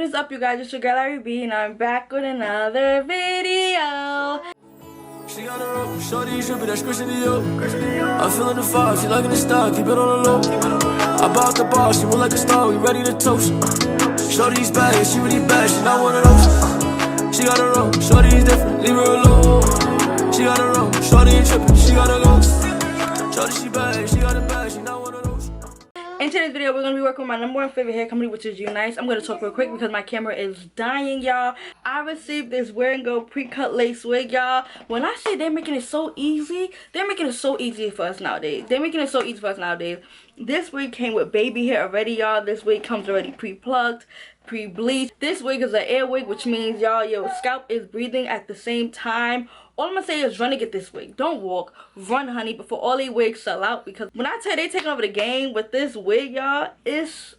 What is up, you guys? It's your girl ARIE, and I'm back with another video. She got her up, shorty, should be that squishy to you. I'm feeling the vibe, she liking the style, keep it on the low. I bought the bar, she look like a star, we ready to toast. Shorty's bad, she really bad, she not one of those. She got her own, shorty's different, leave her alone. She got her own, shorty ain't tripping, she got her ghost. Shorty, she bad, she got it bad, she not one of those. In today's video, we're going to be working with my #1 favorite hair company, which is Unice. I'm going to talk real quick because my camera is dying, y'all. I received this Wear and Go pre-cut lace wig, y'all. When I say they're making it so easy, they're making it so easy for us nowadays. This wig came with baby hair already, y'all. This wig comes already pre-plucked, pre-bleached. This wig is an air wig, which means, y'all, your scalp is breathing at the same time. All I'm gonna say is run to get this wig. Don't walk. Run, honey, before all these wigs sell out. Because when I tell you they taking over the game with this wig, y'all,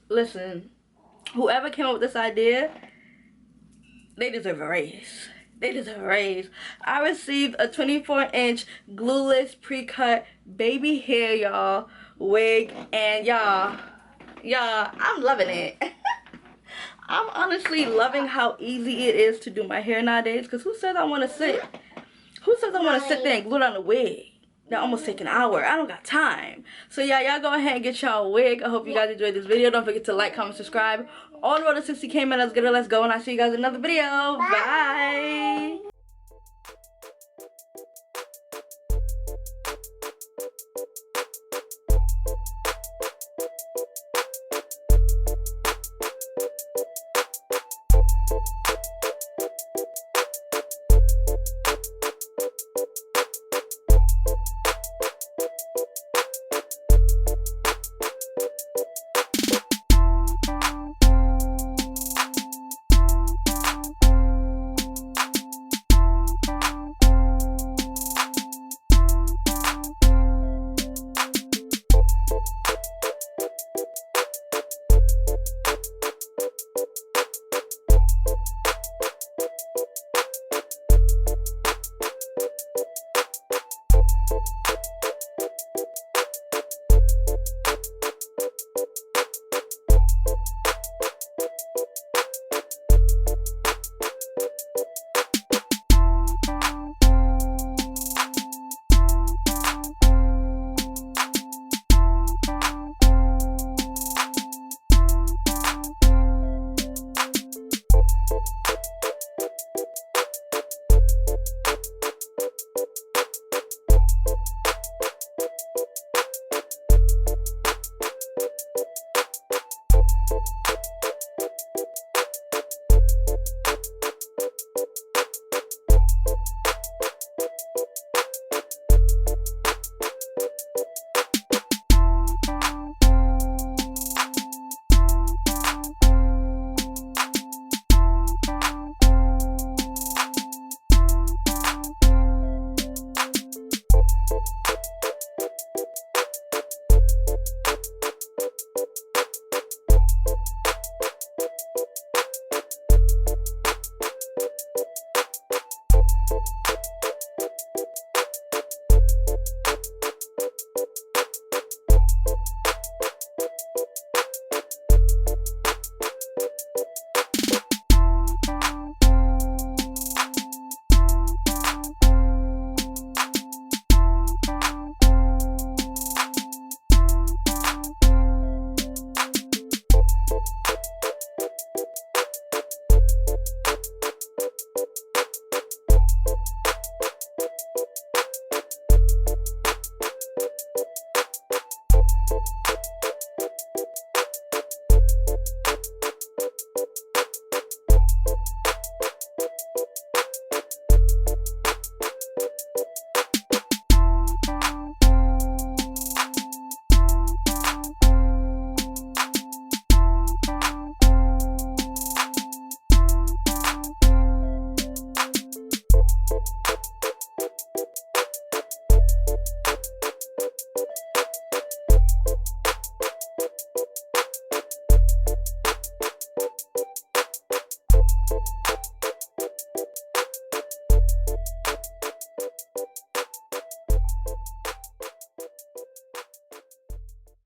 listen, whoever came up with this idea, they deserve a raise. They deserve a raise. I received a 24-inch glueless pre-cut baby hair, y'all, wig. And y'all, I'm loving it. I'm honestly loving how easy it is to do my hair nowadays. Because who says I want to sit? Who says I want to sit there and glue down the wig? That almost take an hour. I don't got time. So yeah, y'all go ahead and get y'all wig. I hope you guys enjoyed this video. Don't forget to like, comment, subscribe. On the road to 60K, man. Let's get it. Let's go. And I'll see you guys in another video. Bye.